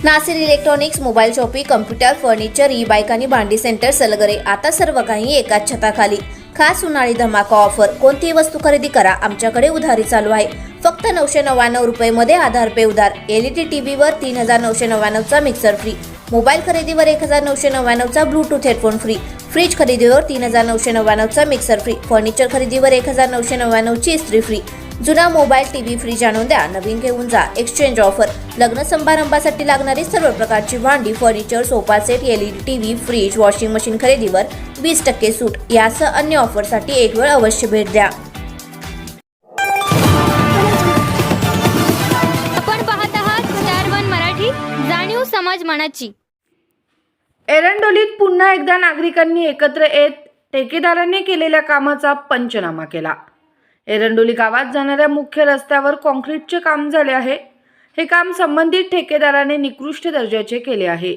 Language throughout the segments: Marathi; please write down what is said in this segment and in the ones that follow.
Nasir electronics, mobile shoppe, computer, furniture, e bike आणि भांडी सेंटर सलगरे, आता सर्व काही एकाच छताखाली. खास उन्हाळी धमाका ऑफर. कोणतीही वस्तू खरेदी करा, आमच्याकडे उधारी चालू आहे. फक्त 999 रुपये आधार पे उधार. एलईडी टीव्हीवर 3999चा मिक्सर फ्री. मोबाईल खरेदीवर 1999चा ब्लूटूथ हेडफोन फ्री. फ्रीज खरेदीवर 3999चा मिक्सर फ्री. फर्निचर खरेदीवर 1999ची इस्त्री फ्री. जुना मोबाईल, टीव्ही, फ्रीज आणून द्या, नवीन घेऊन जा. Exchange offer. लग्न समारंभासाठी लागणारी सर्व प्रकारची भांडी, furniture, sofa set, LED TV, fridge, washing machine खरेदीवर 20% सूट. यासह अन्य ऑफरसाठी एक वेळ अवश्य भेट द्या. आपण पाहत आहात स्टार वन मराठी, जाणीव समाज मनाची. एरंडोलीत पुन्हा एकदा नागरिकांनी एकत्र येत ठेकेदारांनी केलेल्या कामाचा पंचनामा केला. एरंडोली गावात जाणाऱ्या मुख्य रस्त्यावर कॉन्क्रीटचे काम झाले आहे. हे काम संबंधित ठेकेदाराने निकृष्ट दर्जाचे केले आहे.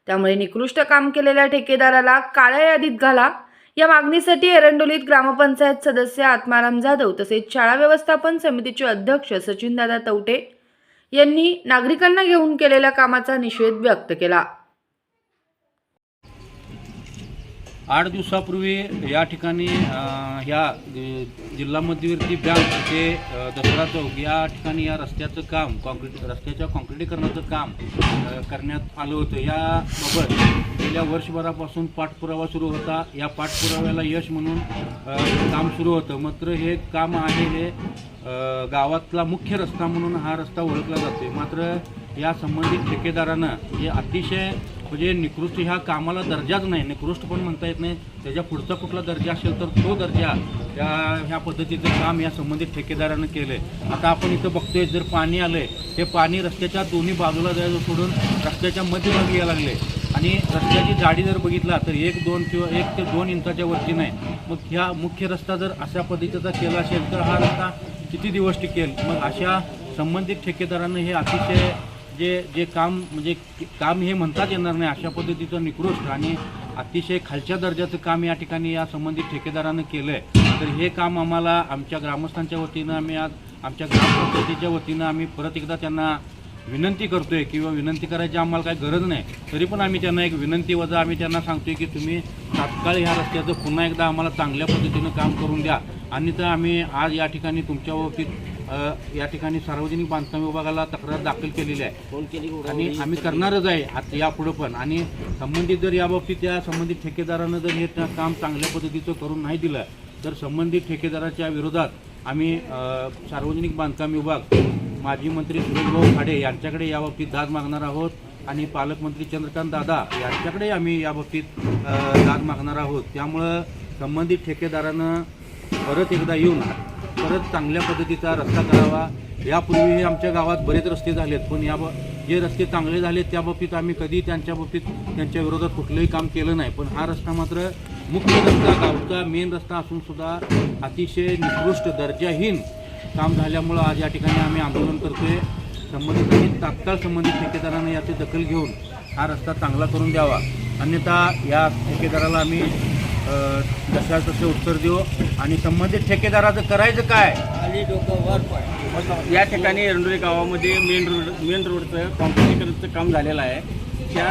त्यामुळे निकृष्ट काम केलेल्या ठेकेदाराला काळ्या यादीत घाला या मागणीसाठी एरंडोलीत ग्रामपंचायत सदस्य आत्माराम जाधव तसेच शाळा व्यवस्थापन समितीचे अध्यक्ष सचिनदादा तवटे यांनी नागरिकांना घेऊन केलेल्या कामाचा निषेध व्यक्त केला. 8 दिवसापूर्वी या ठिकाणी ह्या जिल्हा मध्यवर्ती बँक ते दसरा चौक या ठिकाणी या रस्त्याचं काम रस्त्याच्या काँक्रिटीकरणाचं काम करण्यात आलं होतं. याबाबत गेल्या वर्षभरापासून पाठपुरावा सुरू होता. या पाठपुराव्याला यश म्हणून काम सुरू होतं. मात्र हे काम आहे हे गावातला मुख्य रस्ता म्हणून हा रस्ता ओळखला जातो. मात्र या संबंधित ठेकेदारानं हे अतिशय म्हणजे निकृष्ट ह्या कामाला दर्जाच नाही, निकृष्ट पण म्हणता येत नाही, त्याच्या पुढचा कुठला दर्जा असेल तर तो दर्जा ह्या पद्धतीचं काम या संबंधित ठेकेदारानं केलं आहे. आता आपण इथं बघतोय, जर पाणी आलं आहे हे पाणी रस्त्याच्या दोन्ही बाजूला जायचं सोडून रस्त्याच्या मध्यभागी यायला लागले आणि रस्त्याची जाडी जर बघितला तर 1-2 किंवा 1 ते 2 इंचाच्या वरती नाही. मग ह्या मुख्य रस्ता जर अशा पद्धतीचा केला असेल तर हा रस्ता किती दिवस टिकेल. मग अशा संबंधित ठेकेदारानं हे अतिशय जे काम म्हणजे काम हे म्हणताच येणार नाही अशा पद्धतीचं निकृष्ट आणि अतिशय खालच्या दर्जाचं काम या ठिकाणी या संबंधित ठेकेदारानं केलं आहे. तर हे काम आम्हाला आमच्या ग्रामस्थांच्या वतीनं आम्ही आज आमच्या ग्रामपंचायतीच्या वतीनं आम्ही परत एकदा त्यांना विनंती करतोय किंवा विनंती करायची आम्हाला काही गरज नाही, तरी पण आम्ही त्यांना एक विनंती वजा आम्ही त्यांना सांगतोय की तुम्ही तात्काळ ह्या रस्त्याचं पुन्हा एकदा आम्हाला चांगल्या पद्धतीनं काम करून द्या. आणि तर आम्ही आज या ठिकाणी तुमच्या बाबतीत या ठिकाणी सार्वजनिक बांधकाम विभागाला तक्रार दाखल केलेली आहे आणि आम्ही करणारच आहे आता यापुढं पण. आणि संबंधित जर याबाबतीत त्या संबंधित ठेकेदारानं जर हे काम चांगल्या पद्धतीचं करून नाही दिलं तर संबंधित ठेकेदाराच्या विरोधात आम्ही सार्वजनिक बांधकाम विभाग, माजी मंत्री सुरेशभाऊ खाडे यांच्याकडे याबाबतीत दाद मागणार आहोत आणि पालकमंत्री चंद्रकांत दादा यांच्याकडे आम्ही याबाबतीत दाद मागणार आहोत. त्यामुळं संबंधित ठेकेदारानं परत एकदा येऊन परत चांगल्या पद्धतीचा रस्ता करावा. यापूर्वी आमच्या गावात बरेच रस्ते झालेत, पण जे रस्ते चांगले झालेत त्या बाबतीत आम्ही कधी त्यांच्या विरोधात कुठलंही काम केलं नाही. पण हा रस्ता मात्र मुख्य रस्ता, गावचा मेन रस्ता असून सुद्धा अतिशय निकृष्ट दर्जाहीन काम झाल्यामुळं आज या ठिकाणी आम्ही आंदोलन करतोय. संबंधित तात्काळ संबंधित ठेकेदाराने याची दखल घेऊन हा रस्ता चांगला करून द्यावा, अन्यथा या ठेकेदाराला आम्ही जशा तसे उत्तर देऊ. आणि संबंधित ठेकेदाराचं करायचं काय खाली डोकं वर पाय. या ठिकाणी एरंडोली गावामध्ये मेन रोडचं कॉन्क्रिटीकरणाचं काम झालेलं आहे. त्या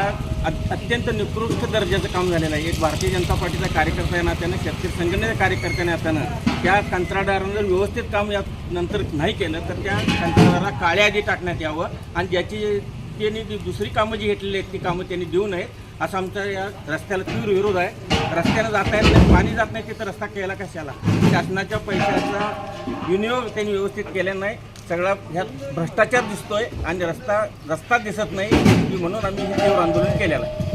अत्यंत निकृष्ट दर्जाचं काम झालेलं आहे. एक भारतीय जनता पार्टीचा कार्यकर्ता या नात्यानं, शेतकरी संघटनेच्या कार्यकर्त्या नात्यानं त्या कंत्राटदारानं जर व्यवस्थित काम या नंतर नाही केलं तर त्या कंत्राटदाराला काळ्या यादी टाकण्यात यावं आणि ज्याची त्यांनी दुसरी कामं जी घेतलेली आहेत ती कामं त्यांनी देऊ नयेत असा आमचा या रस्त्याला तीव्र विरोध आहे. रस्त्याला जाता येत नाही, पाणी जात नाही, तिथं रस्ता केला कशाला. शासनाच्या पैशाचा विनियोग त्यांनी व्यवस्थित केला नाही. सगळा ह्यात भ्रष्टाचार दिसतोय आणि रस्ता दिसत नाही, म्हणून आम्ही हे तीव्र आंदोलन केलेलं आहे.